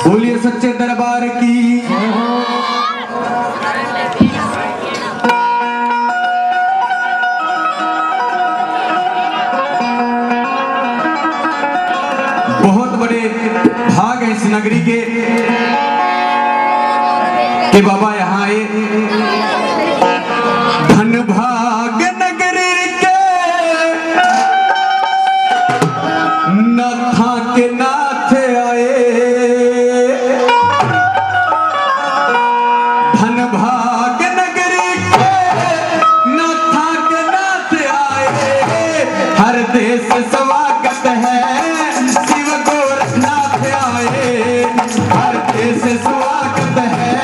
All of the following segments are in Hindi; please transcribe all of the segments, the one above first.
बोलिए सच्चे दरबार की। बहुत बड़े भाग हैं इस नगरी के कि बाबा यहाँ आए। धन भाग नगरी के नाथा के नाथ आए। धन भाग नगरी के नाथा के नाथ आए। हर देश स्वागत है शिव गोरखनाथ आए। हर देश स्वागत है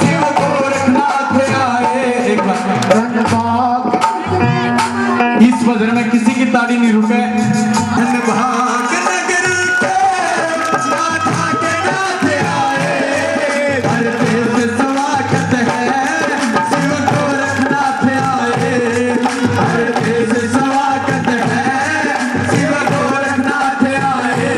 शिव गोरखनाथ आए। धन भाग इस वजन में किसी की ताड़ी नहीं रुके। धन भाग नगरी के नाथा के नाथ आए। हर देश स्वागत है शिव गोरखनाथ आए। हर देश स्वागत है शिव गोरखनाथ आए।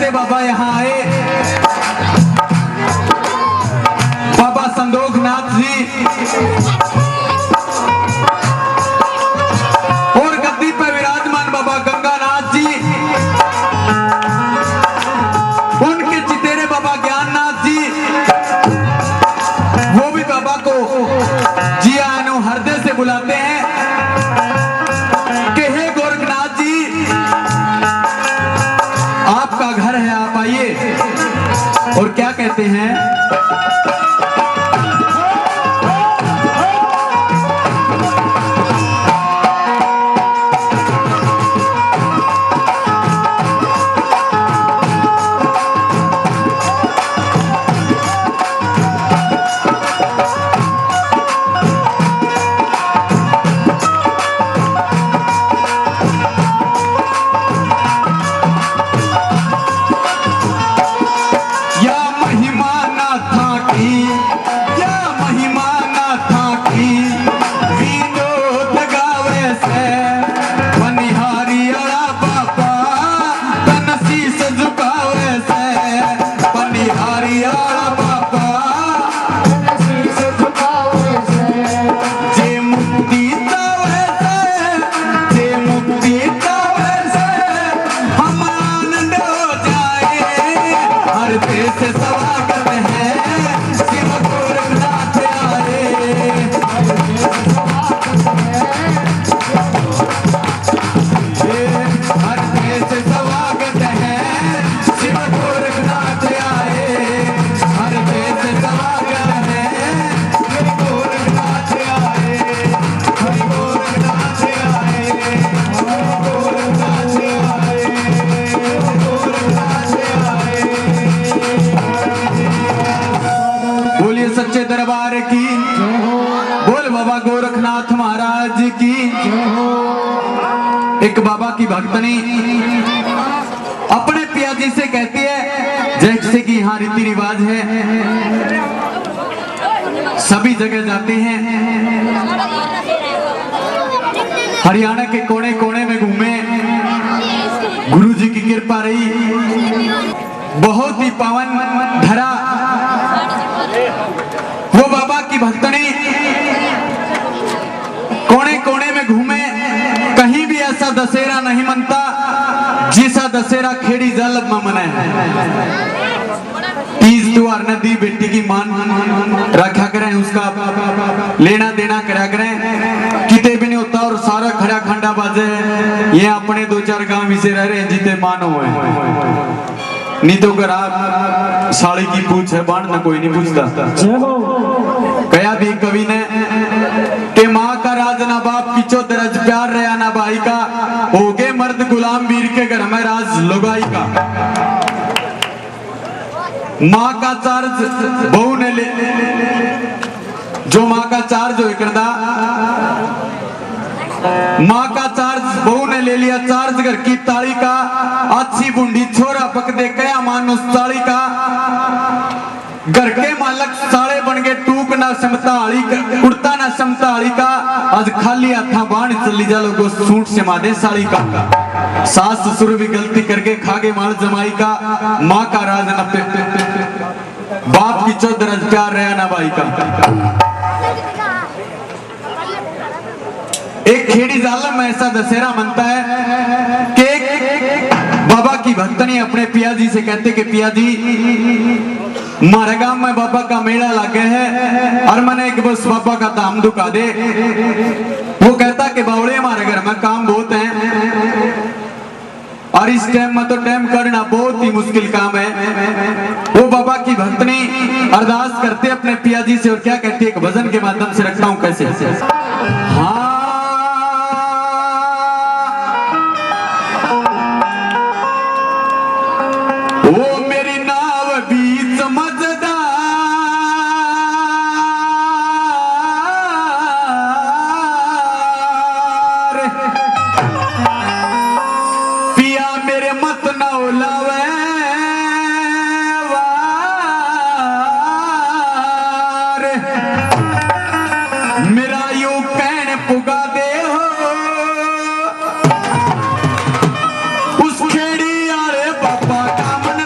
बड़े बाबा यहाँ आए, बाबा संदोखनाथ जी और गद्दी पर विराजमान बाबा गंगानाथ जी, उनके चितेरे बाबा ज्ञाननाथ जी, वो भी बाबा को जिया अनु हृदय से बुलाते हैं कि हे गोरखनाथ जी, आपका घर है, आप आइए। और क्या कहते हैं, दरबार की, बोल बाबा गोरखनाथ महाराज की। एक बाबा की भक्तनी अपने पियाजी से कहती है, जैसे कि यहाँ रीति रिवाज है, सभी जगह जाते हैं, हरियाणा के कोने कोने में घूमे, गुरु जी की कृपा रही, बहुत ही पावन धरा। वो बाबा की भक्तनी कोने कोने में घूमे, कहीं भी ऐसा दशहरा नहीं मनता जिसा दशहरा खेड़ी जल में मनाए। तीज त्योहार नदी बेटी की मान रखा करें, उसका लेना देना करा करें, किते भी नहीं होता और सारा खड़ा खंडा बाजे। ये अपने दो चार गांव से रह रहे हैं जीते मानो है, नहीं तो अगर आप साड़ी की पूछ है बाण ना कोई नहीं पूछता। कया भी कवि ने के माँ का राज ना बाप की चो दरज प्यार रहा ना भाई का, होगे मर्द गुलाम वीर के घर में राज लुगाई का। माँ का चार्ज बहू ने ले, जो माँ का चार्ज हो करदा, माँ का चार्ज बहू ने ले लिया चार्ज घर की ताली का। अच्छी बूंदी छोरा पक दे कया मान उस ताली का, घर के मालक साले बन गए टूक ना समता हली का, कुर्ता ना समता हली का। आज खाली हाथा बाण चली जा लोगो सूट से मादे साड़ी का। सास ससुर भी गलती करके खागे माल जमाई का। माँ का राज न पे, बाप की चौधरज प्यार रहा ना भाई का। एक खेड़ी जालम में ऐसा दशहरा मनता है कि बाबा की भक्तनी अपने पियाजी से कहते कि पियाजी मारे गांव में बाबा का मेला लगे है और मैंने एक बस बाबा का दाम दुखा दे। वो कहता कि बावड़े हमारे घर में काम बहुत है और इस टाइम में तो टाइम करना बहुत ही मुश्किल काम है। वो बाबा की भक्तनी अरदास करते अपने पियाजी से और क्या कहती है, एक भजन के माध्यम से रखता हूँ कैसे। हाँ वो मेरी नाव बीच मजदार, पिया मेरे मत न उलावे वार, मेरा यूं कहने पुगा दे हो उस खेड़ी आले बाबा का मन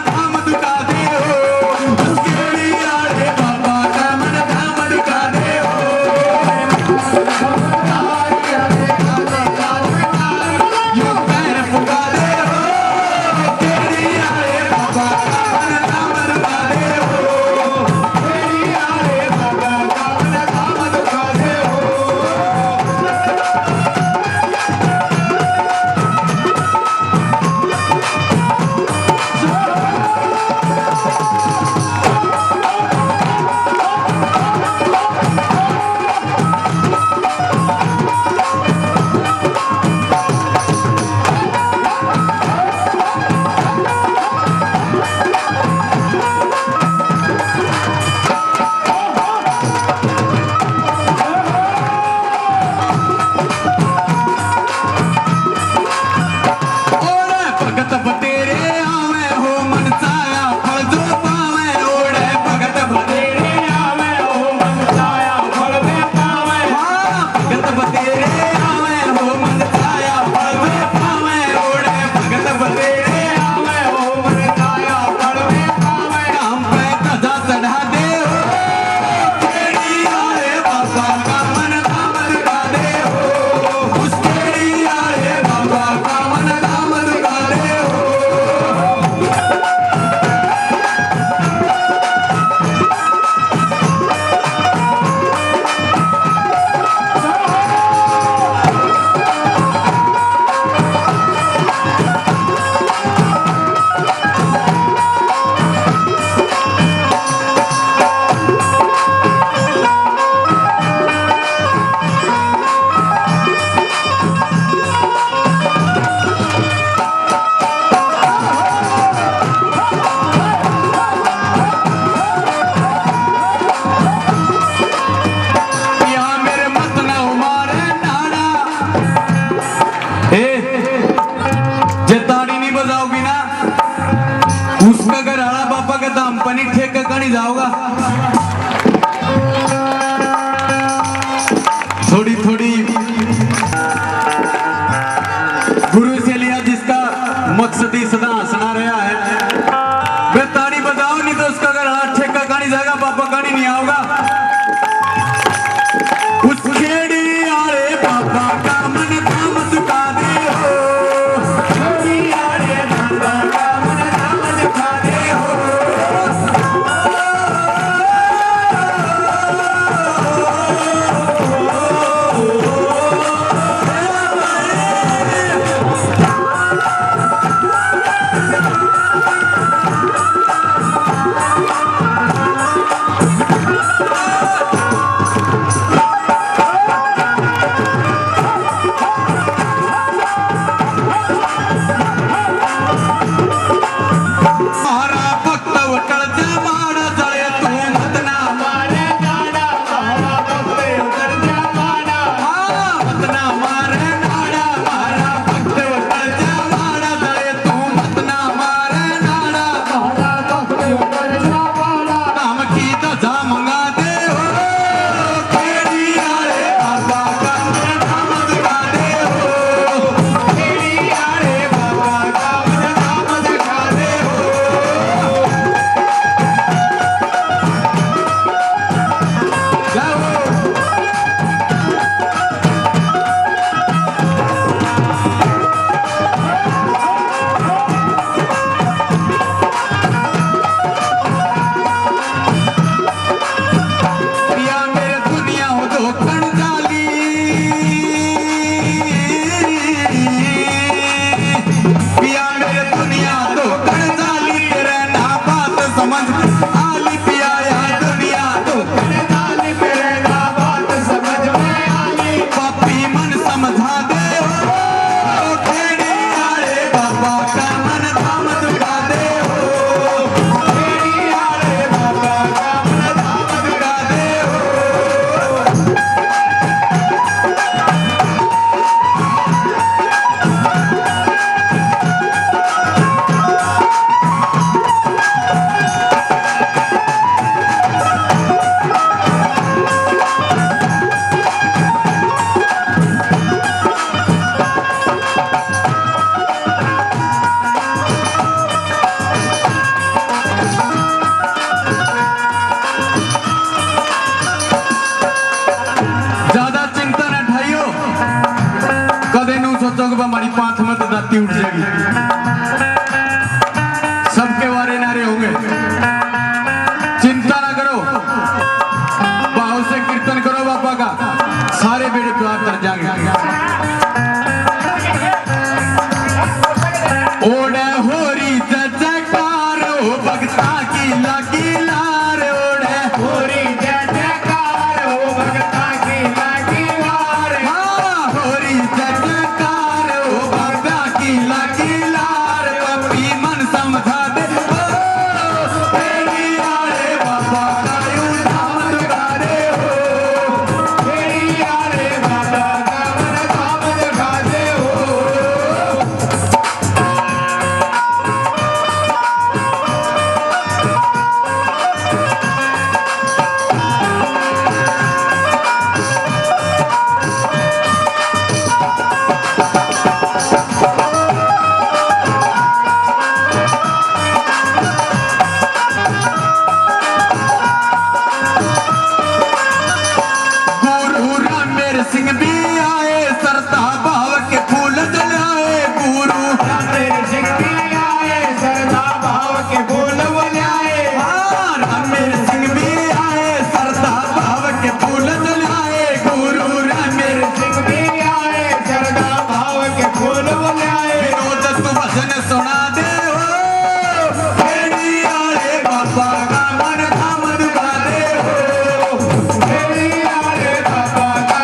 कहानी जाओगा थोड़ी थोड़ी गुरु से लिया जिसका मकसद ही सदा हंसना रहा है वे ताड़ी बजाओ नहीं तो उसका अगर हाथ ठेका कहानी जाएगा पापा कहानी नहीं आओगा उस खेड़ी आले बाबा का मन धाम दुखा दे हो खेड़ी आले बाबा का मन धाम दुखा दे हो हमारी पांच मत दाती उठ जाएगी सबके वारे नारे होंगे चिंता ना करो भाव से कीर्तन करो बापा का सारे बेड़े पार कर जाएंगे ओड़े होरी जयकार हो भक्ता की लगी लार ओड़े होरी जयकार हो भक्ता की लगी लार हाँ होरी जयकार हो भक्ता की लगी लार पपी मन समझा दे तेरी आरे बाबा का यूं धाम दुखा दे हो तेरी आरे बाबा का मन धाम दुखा दे हो सिंह भी आए सरता भाव के फूल जलाए गुरु रामेर सिंह भी आए सरता भाव के फूल जलाए हाँ रामेर सिंह भी आए सरता भाव के फूल जलाए गुरु रामेर सिंह भी आए सरता भाव के फूल जलाए विनोद तू भजन सुना दे हो तेरी आले बाबा का मन धाम दुखा दे हो तेरी आले बाबा का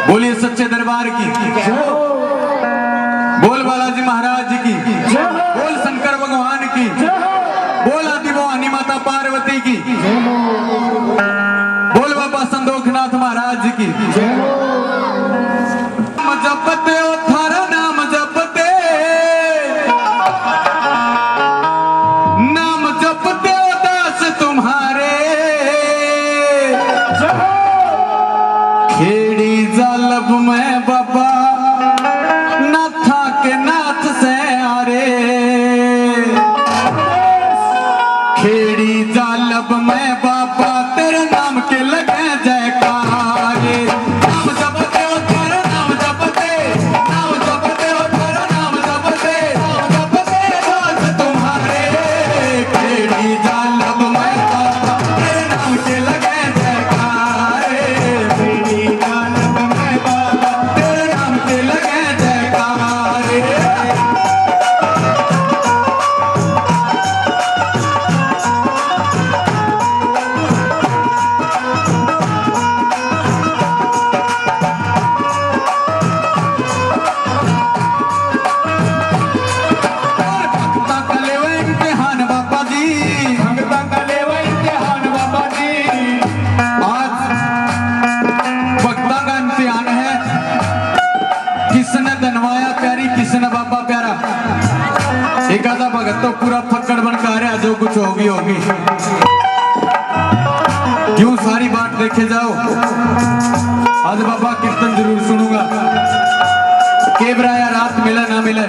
बोलिए सच्चे दरबार की बोल वाला लब में बाबा नाथा के नाथ से आरे खेड़ी जा लब में बाबा तेरे नाम के लगे जयकारे नाम जपते हो तेरा नाम जपते नाम जपते हो तेरा नाम जपते नाम जपते दास तुम्हारे खेड़ी जा लब में बाबा तेरे नाम के लगे जयकारे खेड़ी जा लब में बाबा तेरे नाम के लगे जयकारे भक्ता का लेवा इम्तिहान बाबा जी भक्ता का लेवा इम्तिहान बाबा जी आज भक्ता का इम्तिहान है किसने धनवाया प्यारी किसने बाबा प्यारा एक आधा भगत तो पूरा फक्कड़ बन कर आ रहा जो कुछ होगी होगी क्यों सारी बात देखे जाओ आज बाबा कीर्तन जरूर सुनूंगा के बराया रात मिले ना मिले